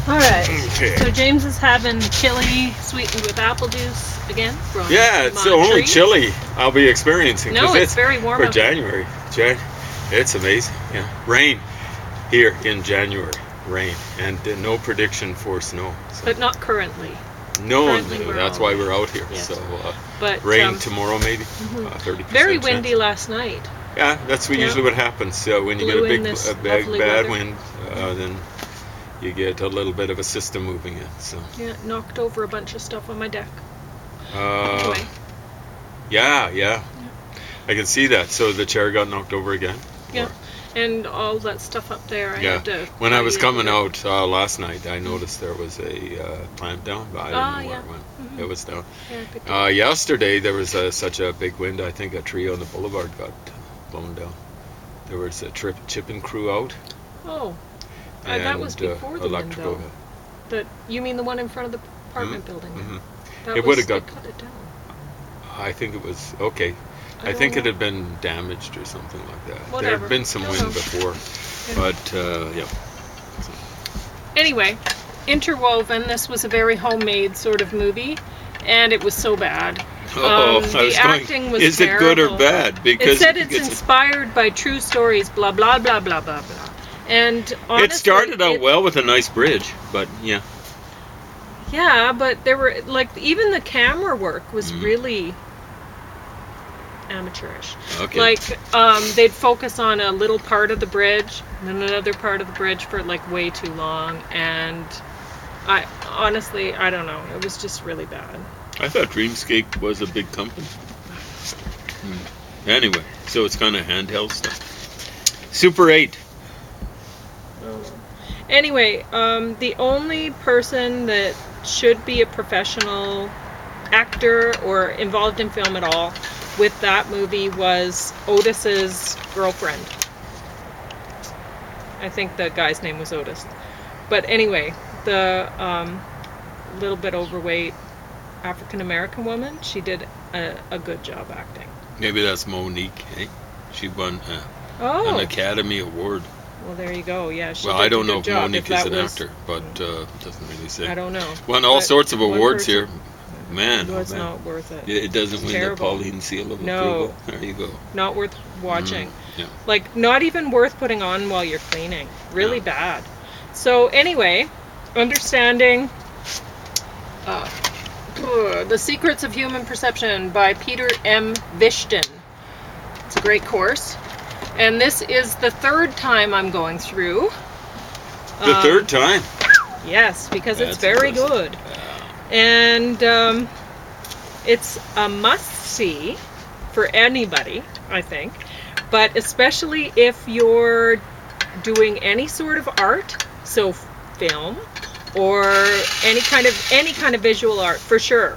All right. Okay. So James is having chili sweetened with apple juice again. From Yeah, it's the Vermont only trees. chili I'll be experiencing. No, 'cause it's very warm for out there. January. It's amazing. Yeah, rain here in January. Rain and no prediction for snow. So. But not currently. No, currently we're that's all why we're out here. Yes. So But rain tomorrow maybe. mhm. 30%. Very chance. windy last night. Yeah, that's Yeah. usually what happens. When you Blew get in this a big lovely bad weather. wind, then you get a little bit of a system moving in. So. Yeah, knocked over a bunch of stuff on my deck. Uh, yeah. I can see that. So the chair got knocked over again. Yeah. Or- And all that stuff up there, I Yeah. had to... When I was coming out. out last night, I noticed there was a plant down, but I didn't know where it went. Mhm. It was down. Yeah, good deal. Yesterday there was such a big wind. I think a tree on the boulevard got blown down. There was a chipping crew out. Oh, that was before the wind, electrical. though. You mean the one in front of the apartment building? Mhm. That It was, would've they got- cut it down. I think it was okay. I don't think it know. had been damaged or something like that. There Whatever. had been some Don't wind know. before, Yeah. but yeah. Anyway, Interwoven, this was a very homemade sort of movie, and it was so bad. Oh, The acting was is it good or terrible. bad? Because It said it's it's- inspired by true stories, blah, blah, blah, blah, blah, blah. And honestly, it started out well with a nice bridge, but yeah. Yeah, but there were, like, even the camera work was Mhm. really amateurish. Okay. Like, they'd focus on a little part of the bridge, and then another part of the bridge for, like, way too long, and honestly, I don't know, it was just really bad. I thought Dreamscape was a big company. Anyway, so it's kind of handheld stuff. Super 8. Anyway, the only person that should be a professional actor or involved in film at all with that movie was Otis's girlfriend. I think the guy's name was Otis. But anyway, the little bit overweight African American woman, she did a good job acting. Maybe that's Monique. Eh? She won an Oh, Academy Award. well, there you go. Yeah, she Well, did I a don't good know if job. Monique If is that an was- actor, but it doesn't really say. I don't know. Won all But sorts of one awards person- here. Man, It was oh, man. not worth it. It doesn't win terrible. the Pauline Seal of No. Approval. There you go. Not worth watching. Yeah. Like, not even worth putting on while you're cleaning. Really No. bad. So anyway, understanding The Secrets of Human Perception by Peter M. Vishton. It's a great course. And this is the third time I'm going through. The third time. Yes, because it's That's very impressive. good. And it's a must-see for anybody, I think. But especially if you're doing any sort of art, so film, or any kind of visual art, for sure.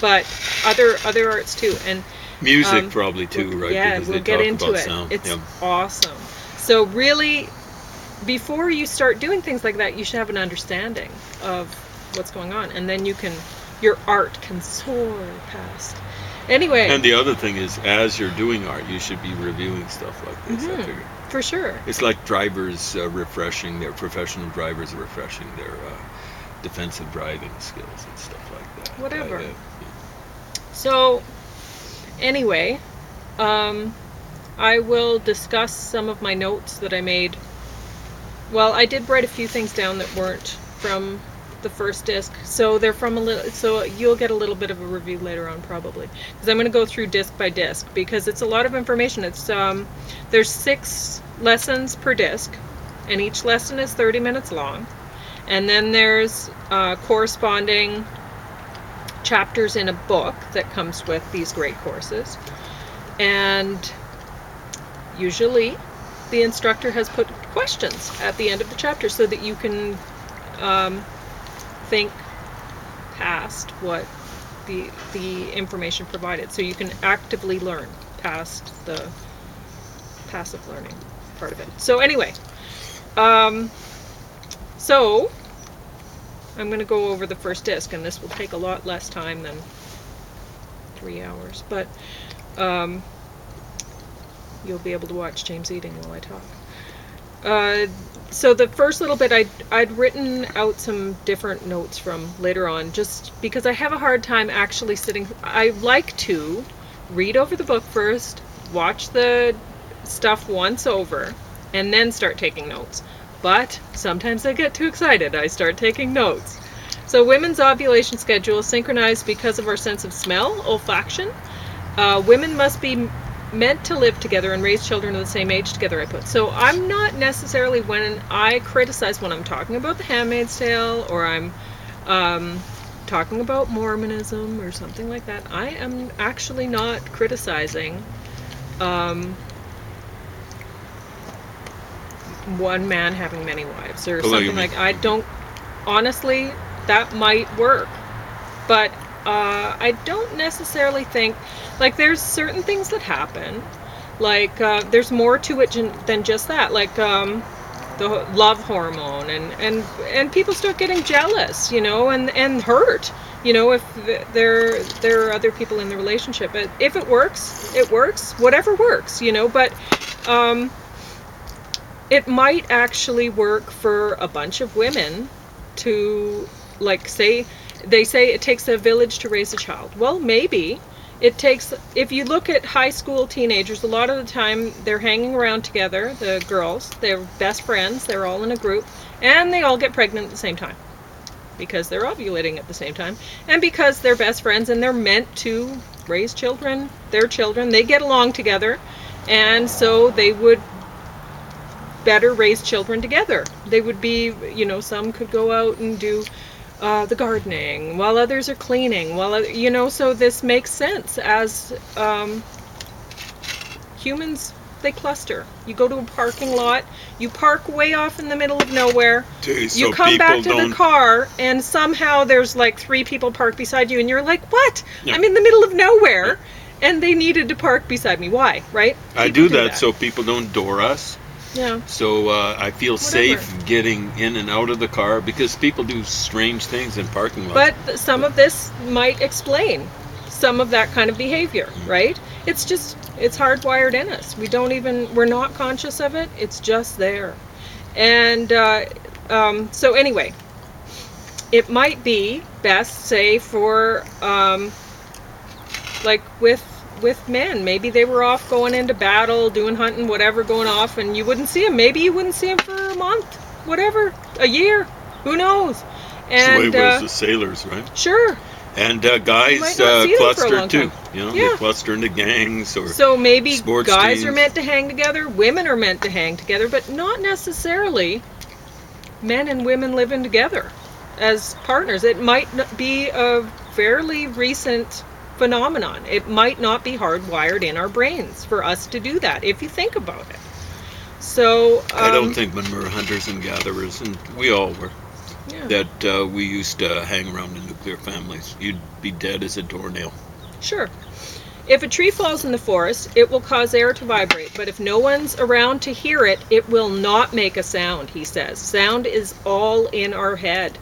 But other arts too. And Music probably too, right? yeah, Because we'll they get talk into about it. sound. It's Yeah. awesome. So really, before you start doing things like that, you should have an understanding of what's going on, and then your art can soar past. Anyway, And the other thing is, as you're doing art, you should be reviewing stuff like this. I figure for sure. it's like drivers refreshing their professional drivers refreshing their defensive driving skills and stuff like that. Whatever. So, anyway, I will discuss some of my notes that I made. Well, I did write a few things down that weren't from the first disc, so they're from so you'll get a little bit of a review later on probably, because I'm going to go through disc by disc because it's a lot of information. It's there's 6 lessons per disc, and each lesson is 30 minutes long, and then there's corresponding chapters in a book that comes with these great courses, and usually the instructor has put questions at the end of the chapter so that you can think past what the information provided, so you can actively learn past the passive learning part of it. So anyway, so I'm going to go over the first disc, and this will take a lot less time than 3 hours, but you'll be able to watch James eating while I talk. so the first little bit, I'd written out some different notes from later on, just because I have a hard time actually sitting. I like to read over the book first, watch the stuff once over, and then start taking notes. But sometimes I get too excited. I start taking notes. So women's ovulation schedule is synchronized because of our sense of smell, olfaction. Women must be meant to live together and raise children of the same age together, I put. So I'm not necessarily, when I criticize, when I'm talking about The Handmaid's Tale, or I'm talking about Mormonism or something like that, I am actually not criticizing one man having many wives or something like. I don't, honestly, that might work, but I don't necessarily think, like, there's certain things that happen, like there's more to it than just that, like the love hormone, and people start getting jealous, you know, and hurt, you know, if there are other people in the relationship. But if it works, it works, whatever works, you know. But it might actually work for a bunch of women to, like, say, they say it takes a village to raise a child. Well, maybe it takes, if you look at high school teenagers, a lot of the time they're hanging around together, the girls, they're best friends, they're all in a group, and they all get pregnant at the same time because they're ovulating at the same time, and because they're best friends and they're meant to raise children, their children, they get along together, and so they would better raise children together. They would be, you know, some could go out and do the gardening while others are cleaning, while, you know, so this makes sense. As humans, they cluster. You go to a parking lot, you park way off in the middle of nowhere, you come back to the car, and somehow there's like 3 people parked beside you, and you're like, what? Yeah. I'm in the middle of nowhere, and they needed to park beside me. Why, right? I do that so people don't door us. Yeah. So I feel safe getting in and out of the car, because people do strange things in parking lots. But some of this might explain some of that kind of behavior, right? It's just, it's hardwired in us. We're not conscious of it. It's just there. And so anyway, it might be best, say, for like with men, maybe they were off going into battle, doing hunting, whatever, going off, and you wouldn't see them. Maybe you wouldn't see them for a month, whatever, a year, who knows? And that's the way it was the sailors, right? Sure. And guys cluster too, you know, they cluster into gangs, or so maybe sports guys teams. are meant to hang together, women are meant to hang together, but not necessarily men and women living together as partners. It might be a fairly recent phenomenon. It might not be hardwired in our brains for us to do that, if you think about it. So I don't think when we were hunters and gatherers, and we all were, that we used to hang around in nuclear families. You'd be dead as a doornail. Sure. If a tree falls in the forest, it will cause air to vibrate, but if no one's around to hear it, it will not make a sound, he says. Sound is all in our head.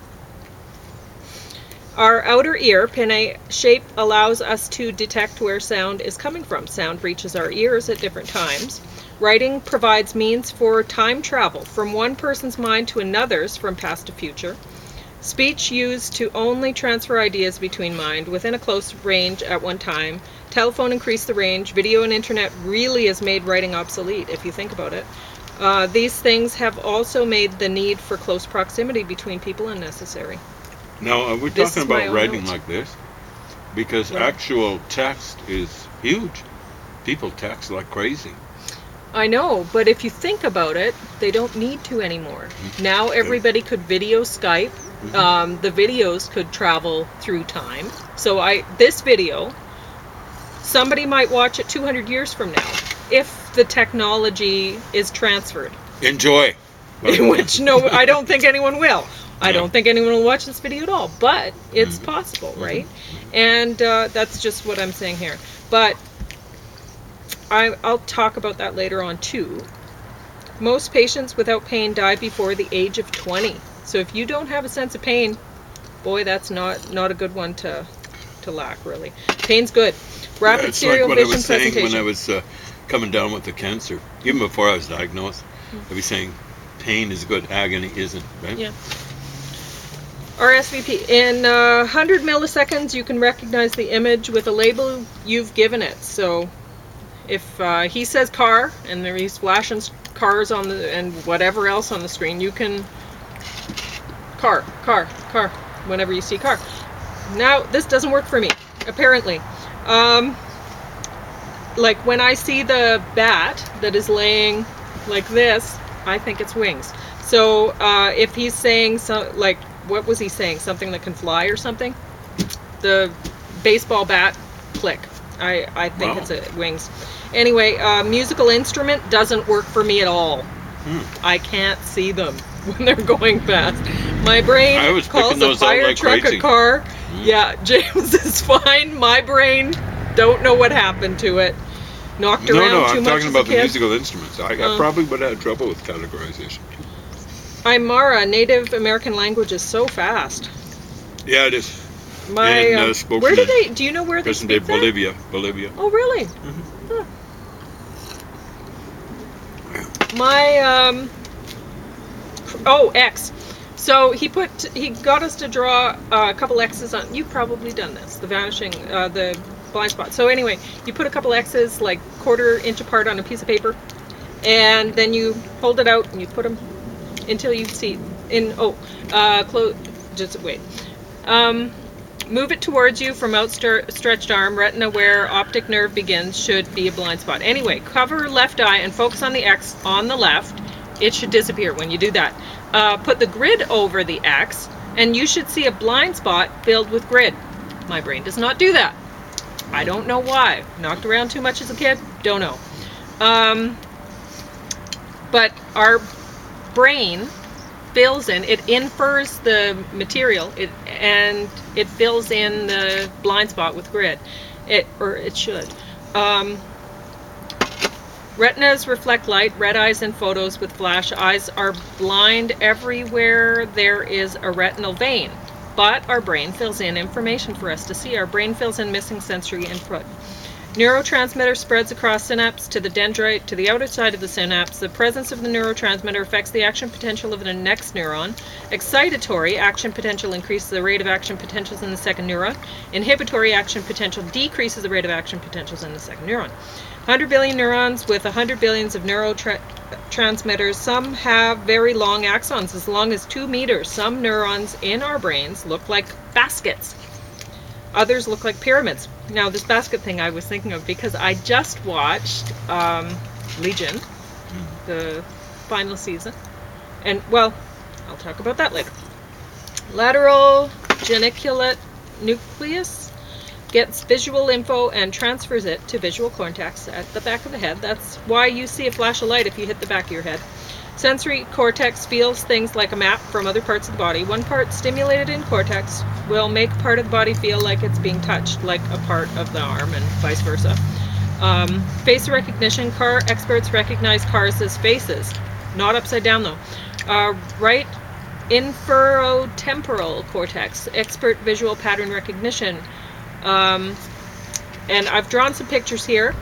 Our outer ear, pinna shape, allows us to detect where sound is coming from. Sound reaches our ears at different times. Writing provides means for time travel from one person's mind to another's, from past to future. Speech used to only transfer ideas between mind within a close range at one time. Telephone increased the range. Video and internet really has made writing obsolete, if you think about it. These things have also made the need for close proximity between people unnecessary. Now, we're talking about writing like this because actual text is huge. People text like crazy. I know, but if you think about it, they don't need to anymore. Now everybody could video Skype. The videos could travel through time. So this video, somebody might watch it 200 years from now if the technology is transferred. Enjoy. Which, no, I don't think anyone will. I don't think anyone will watch this video at all, but it's possible, right? And that's just what I'm saying here. But I'll talk about that later on too. Most patients without pain die before the age of 20. So if you don't have a sense of pain, boy, that's not a good one to lack, really. Pain's good. Rapid serial vision presentation. When I was coming down with the cancer, even before I was diagnosed, I'd be saying, pain is good, agony isn't, right? Yeah. RSVP. In 100 milliseconds, you can recognize the image with a label you've given it. So if he says car, and he's flashing cars on and whatever else on the screen, you can car, whenever you see car. Now, this doesn't work for me, apparently. Like when I see the bat that is laying like this, I think it's wings. So if he's saying like, what was he saying? Something that can fly or something? The baseball bat, click. I think it's wings. Anyway, musical instrument doesn't work for me at all. I can't see them when they're going fast. My brain calls a fire truck a car. Yeah, James is fine. My brain, don't know what happened to it. Knocked around too much. No, I'm talking about the musical instruments. I probably would have trouble with categorization. Aymara, Native American language, is so fast. Yeah, it is. Where do they? Do you know where they speak that? Bolivia. Oh, really? Mm-hmm. Huh. X. So he got us to draw a couple X's on. You've probably done this. The vanishing, the blind spot. So anyway, you put a couple X's like 1/4 inch apart on a piece of paper, and then you hold it out and you put them until you see just wait. Move it towards you from outstretched arm. Retina where optic nerve begins should be a blind spot. Anyway, cover left eye and focus on the X on the left. It should disappear when you do that. Put the grid over the X and you should see a blind spot filled with grid. My brain does not do that. I don't know why. Knocked around too much as a kid? Don't know. But our brain fills in, it infers the material, and it fills in the blind spot with grid. It should. Retinas reflect light. Red eyes in photos with flash eyes are blind everywhere there is a retinal vein. But our brain fills in information for us to see. Our brain fills in missing sensory input. Neurotransmitter spreads across synapse to the dendrite to the outer side of the synapse. The presence of the neurotransmitter affects the action potential of the next neuron. Excitatory action potential increases the rate of action potentials in the second neuron. Inhibitory action potential decreases the rate of action potentials in the second neuron. 100 billion neurons with 100 billions of neurotransmitters. Some have very long axons, as long as 2 meters. Some neurons in our brains look like baskets. Others look like pyramids. Now, this basket thing I was thinking of because I just watched Legion, the final season. And, well, I'll talk about that later. Lateral geniculate nucleus gets visual info and transfers it to visual cortex at the back of the head. That's why you see a flash of light if you hit the back of your head. Sensory cortex feels things like a map from other parts of the body. One part stimulated in cortex will make part of the body feel like it's being touched, like a part of the arm, and vice versa. Face recognition. Car experts recognize cars as faces, not upside down though. Right inferotemporal cortex, expert visual pattern recognition. And I've drawn some pictures here.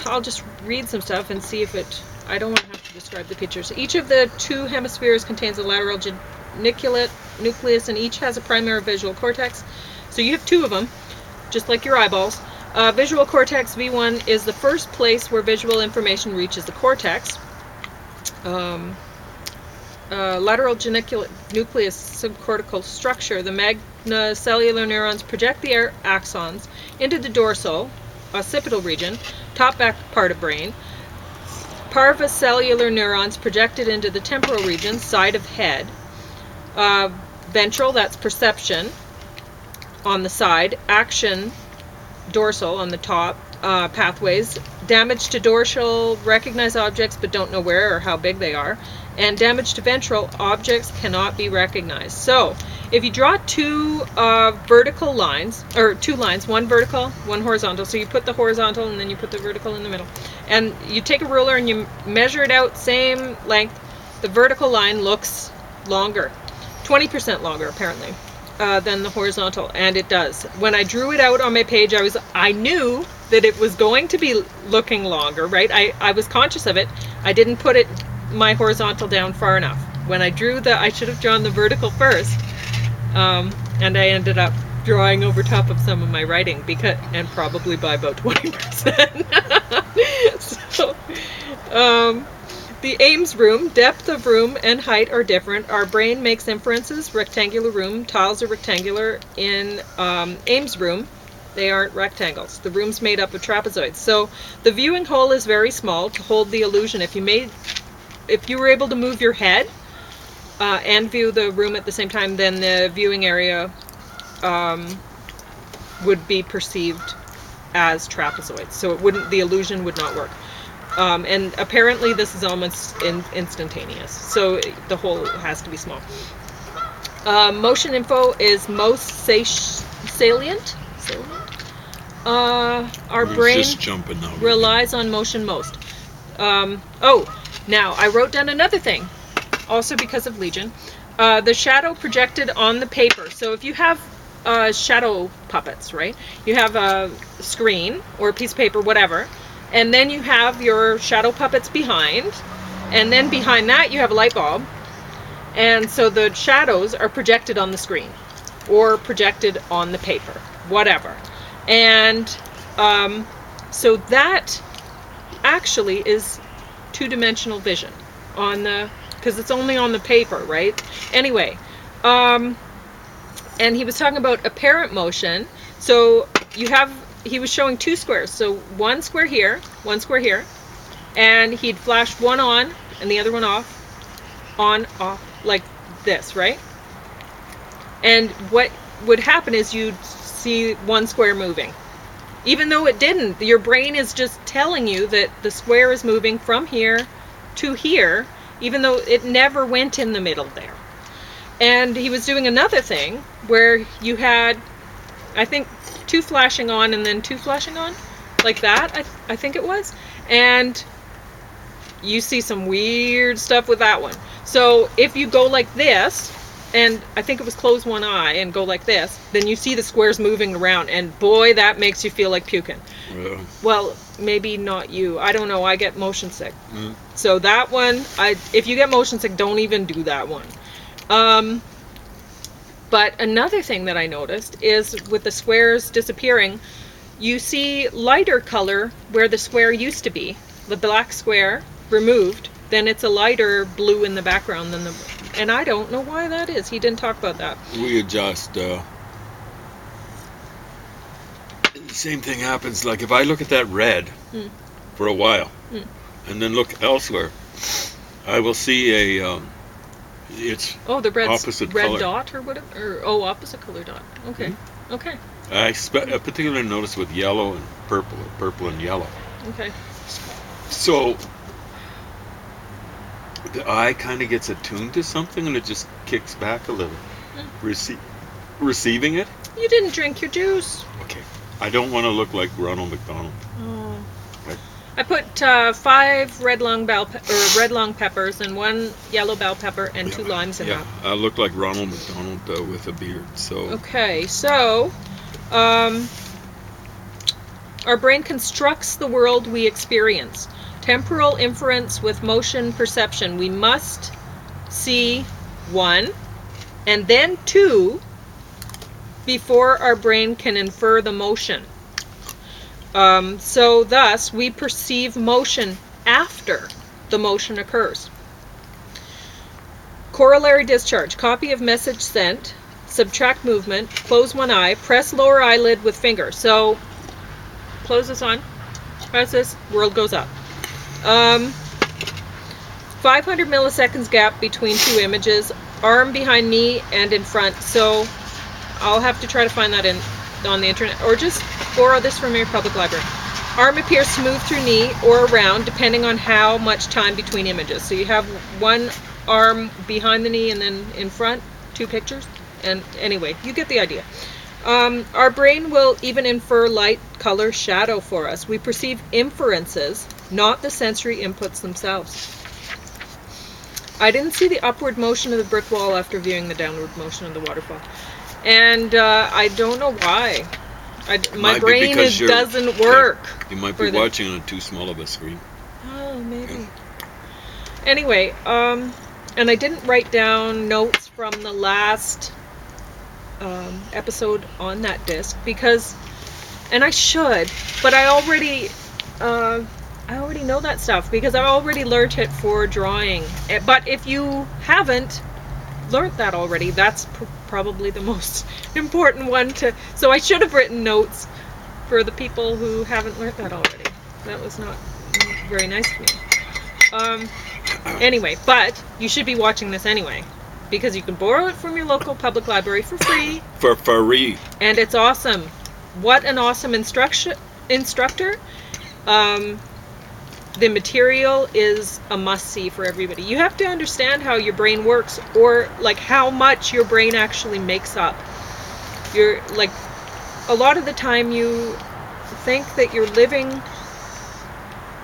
I'll just read some stuff and see if it... I don't want to have to describe the pictures. Each of the 2 hemispheres contains a lateral geniculate nucleus, and each has a primary visual cortex. So you have 2 of them, just like your eyeballs. Visual cortex V1 is the first place where visual information reaches the cortex. Lateral geniculate nucleus subcortical structure. The magnocellular neurons project the axons into the dorsal occipital region, top back part of brain. Parvocellular neurons projected into the temporal region, side of head. Ventral, that's perception, on the side. Action, dorsal, on the top. Pathways. Damage to dorsal, recognize objects but don't know where or how big they are. And damage to ventral, objects cannot be recognized. So, if you draw 2 vertical lines, or 2 lines, one vertical, one horizontal, so you put the horizontal and then you put the vertical in the middle, and you take a ruler and you measure it out, same length, the vertical line looks longer, 20% longer apparently, than the horizontal, and it does. When I drew it out on my page, I knew that it was going to be looking longer, right? I was conscious of it. I didn't put it my horizontal down far enough. When I drew I should have drawn the vertical first, and I ended up drawing over top of some of my writing, and probably by about 20%. So, the Ames room, depth of room and height are different. Our brain makes inferences. Rectangular room, tiles are rectangular. In Ames room, they aren't rectangles. The room's made up of trapezoids. So the viewing hole is very small to hold the illusion. If you were able to move your head and view the room at the same time, then the viewing area would be perceived as trapezoids. So the illusion would not work. And apparently this is almost instantaneous. So the hole has to be small. Motion info is most salient. Our brain just jumping now, relies on motion most. Now I wrote down another thing, also because of Legion. The shadow projected on the paper. So if you have shadow puppets, right? You have a screen or a piece of paper, whatever, and then you have your shadow puppets behind, and then behind that you have a light bulb, and so the shadows are projected on the screen or projected on the paper, whatever. And so that actually is two-dimensional vision because it's only on the paper, right? Anyway, and he was talking about apparent motion. So he was showing two squares. So one square here, and he'd flash one on and the other one off, like this, right? And what would happen is you'd see one square moving. Even though it didn't, your brain is just telling you that the square is moving from here to here, even though it never went in the middle there. And he was doing another thing where you had, I think, two flashing on and then two flashing on, like that, I think it was. And you see some weird stuff with that one. So if you go like this, and I think it was close one eye and go like this, then you see the squares moving around, and boy, that makes you feel like puking. Yeah. Well, maybe not you. I don't know. I get motion sick. So that one, if you get motion sick, don't even do that one. But another thing that I noticed is with the squares disappearing, you see lighter color where the square used to be. The black square removed, then it's a lighter blue in the background than and I don't know why that is. He didn't talk about that. We adjust. Same thing happens. Like if I look at that red for a while, and then look elsewhere, I will see it's the opposite red color. dot or whatever. Opposite color dot. Okay. Okay. I particularly notice with yellow and purple, or purple and yellow. Okay. So the eye kind of gets attuned to something, and it just kicks back a little. Receiving it. You didn't drink your juice. Okay. I don't want to look like Ronald McDonald. Oh. Right. I put 5 red long peppers and 1 yellow bell pepper and 2 limes in that. I look like Ronald McDonald with a beard. So. Okay, so our brain constructs the world we experience. Temporal inference with motion perception. We must see 1 and then 2 before our brain can infer the motion. So thus, we perceive motion after the motion occurs. Corollary discharge. Copy of message sent. Subtract movement. Close one eye. Press lower eyelid with finger. So, close this on. Press this. World goes up. 500 milliseconds gap between 2 images. Arm behind knee and in front. So, I'll have to try to find that on the internet, or just borrow this from your public library. Arm appears to move through knee or around depending on how much time between images. So you have one arm behind the knee and then in front, 2 pictures. And anyway, you get the idea. Our brain will even infer light, color, shadow for us. We perceive inferences, not the sensory inputs themselves. I didn't see the upward motion of the brick wall after viewing the downward motion of the waterfall. And I don't know why. My brain doesn't work. You might be watching on too small of a screen. Oh, maybe. Anyway, and I didn't write down notes from the last episode on that disc because, and I should, but I already know that stuff because I already learned it for drawing. But if you haven't learned that already, that's probably the most important one to. So I should have written notes for the people who haven't learned that already. That was not very nice of me. Anyway, but you should be watching this anyway because you can borrow it from your local public library for free. For free. And it's awesome. What an awesome instructor. The material is a must-see for everybody. You have to understand how your brain works, or like how much your brain actually makes up. You're like, a lot of the time you think that you're living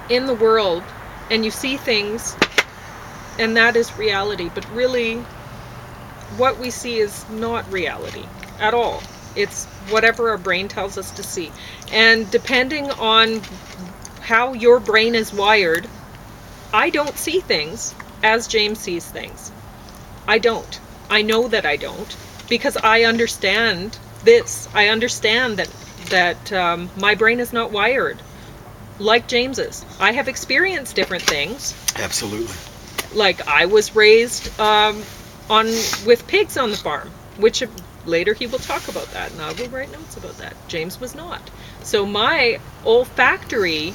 in the world and you see things and that is reality, but really what we see is not reality at all. It's whatever our brain tells us to see. And depending on how your brain is wired, I don't see things as James sees things. I don't. I know that I don't, because I understand this. I understand that my brain is not wired like James's. I have experienced different things. Absolutely. Like I was raised with pigs on the farm, which later he will talk about that, and I will write notes about that. James was not. So my olfactory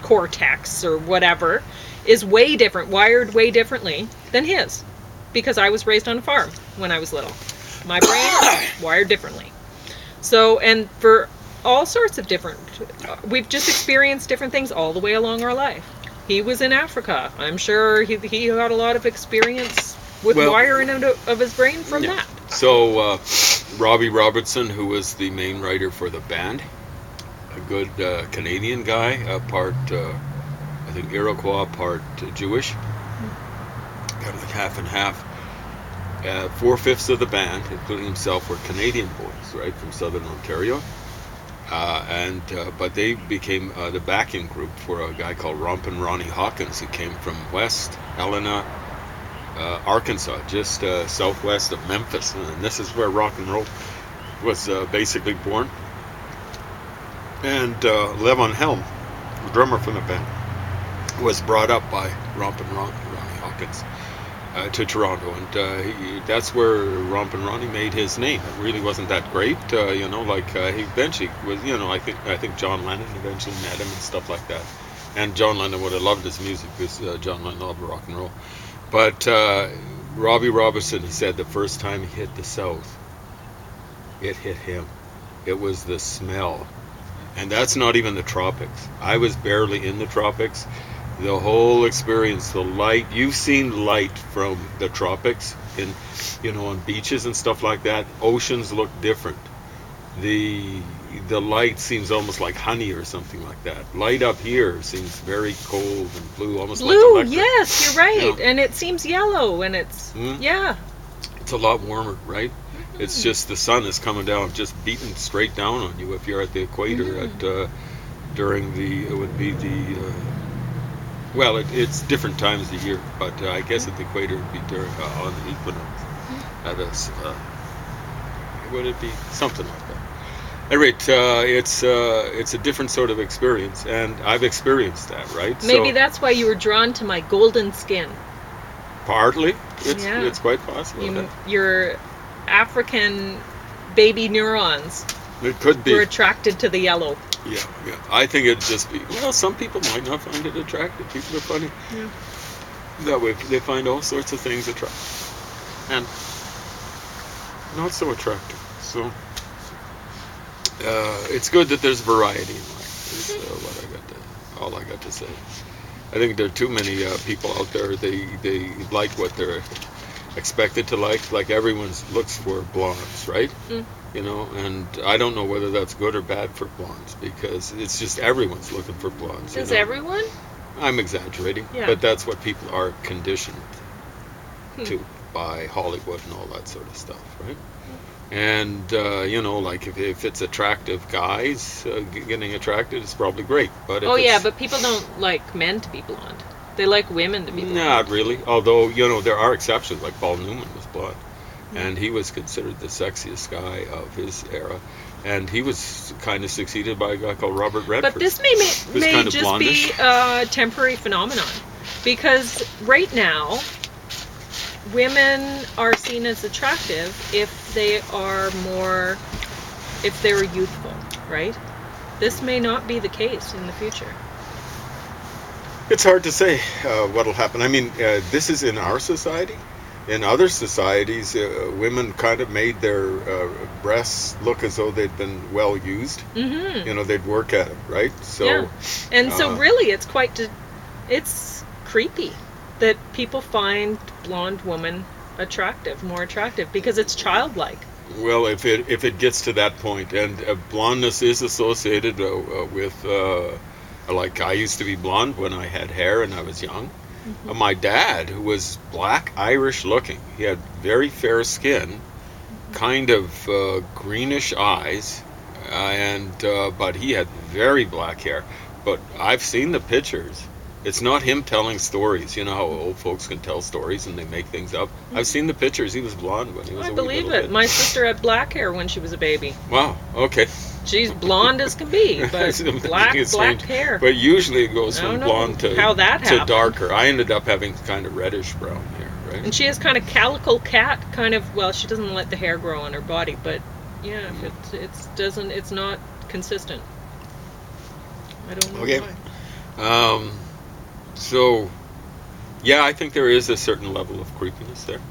cortex or whatever is way different, wired way differently than his, because I was raised on a farm when I was little. My brain is wired differently. So, and for all sorts of different, we've just experienced different things all the way along our life. He was in Africa. I'm sure he had a lot of experience with wiring of his brain from that. So Robbie Robertson, who was the main writer for the band, a good Canadian guy, part I think Iroquois, part Jewish, kind of like half and half. 4/5 of the band, including himself, were Canadian boys, right, from Southern Ontario. But they became the backing group for a guy called Rompin' Ronnie Hawkins, who came from West Helena, Arkansas, just southwest of Memphis. And this is where rock and roll was basically born. And Levon Helm, the drummer from the band, was brought up by Rompin' Ronnie Hawkins to Toronto, and that's where Rompin' Ronnie made his name. It really wasn't that great, he eventually was, I think John Lennon eventually met him and stuff like that. And John Lennon would have loved his music because John Lennon loved rock and roll. But Robbie Robertson, he said the first time he hit the South, it hit him. It was the smell. And that's not even the tropics. I was barely in the tropics. The whole experience, the light, you've seen light from the tropics on beaches and stuff like that. Oceans look different. The light seems almost like honey or something like that. Light up here seems very cold and blue, almost like electric. Yes, you're right. And it seems yellow, and it's, It's a lot warmer, right? Mm-hmm. It's just the sun is coming down, just beating straight down on you if you're at the equator it's different times of year, but I guess at the equator it would be during on the equinox. Would it be something like that? At any rate, it's a different sort of experience, and I've experienced that, right? Maybe that's why you were drawn to my golden skin. Partly, it's quite possible. Your African baby neurons. It could be. Were attracted to the yellow. Yeah. I think it'd just be, some people might not find it attractive. People are funny. Yeah. That way, they find all sorts of things attractive. And not so attractive. So, it's good that there's variety in life. Is all I got to say. I think there are too many people out there, they like what they're expected to like. Like everyone looks for blondes, right? And I don't know whether that's good or bad for blondes, because it's just everyone's looking for blondes. Is everyone? I'm exaggerating, but that's what people are conditioned to by Hollywood and all that sort of stuff, right? And like if it's attractive guys getting attracted, it's probably great. But but people don't like men to be blonde. They like women to be blonde. Not really. Although, you know, there are exceptions, like Paul Newman was blonde. Yeah. And he was considered the sexiest guy of his era. And he was kind of succeeded by a guy called Robert Redford. But this who's may kind of just blondish. be a temporary phenomenon. Because right now, women are seen as attractive if they are more, if they're youthful, right? This may not be the case in the future. It's hard to say what'll happen. I mean, this is in our society. In other societies, women kind of made their breasts look as though they'd been well used. Mm-hmm. You know, they'd work at it, right? So, Yeah. And so uh, really it's it's creepy that people find blonde women attractive, more attractive, because it's childlike. well, if it gets to that point, and blondness is associated with, like I used to be blonde when I had hair and I was young. Mm-hmm. My dad, who was black Irish looking, he had very fair skin, kind of greenish eyes, but he had very black hair. But I've seen the pictures. It's not him telling stories. You know how old folks can tell stories and they make things up. I've seen the pictures. He was blonde when he was I a wee believe little it. bit. My sister had black hair when she was a baby. Wow. Okay. She's blonde as can be, but It's black strange. hair. But usually it goes I from don't know blonde to how that happened. darker. I ended up having kind of reddish brown hair, right? And she has kind of calico cat kind of. Well, she doesn't let the hair grow on her body, but yeah, it's not consistent. I don't know Okay. why. So, yeah, I think there is a certain level of creepiness there.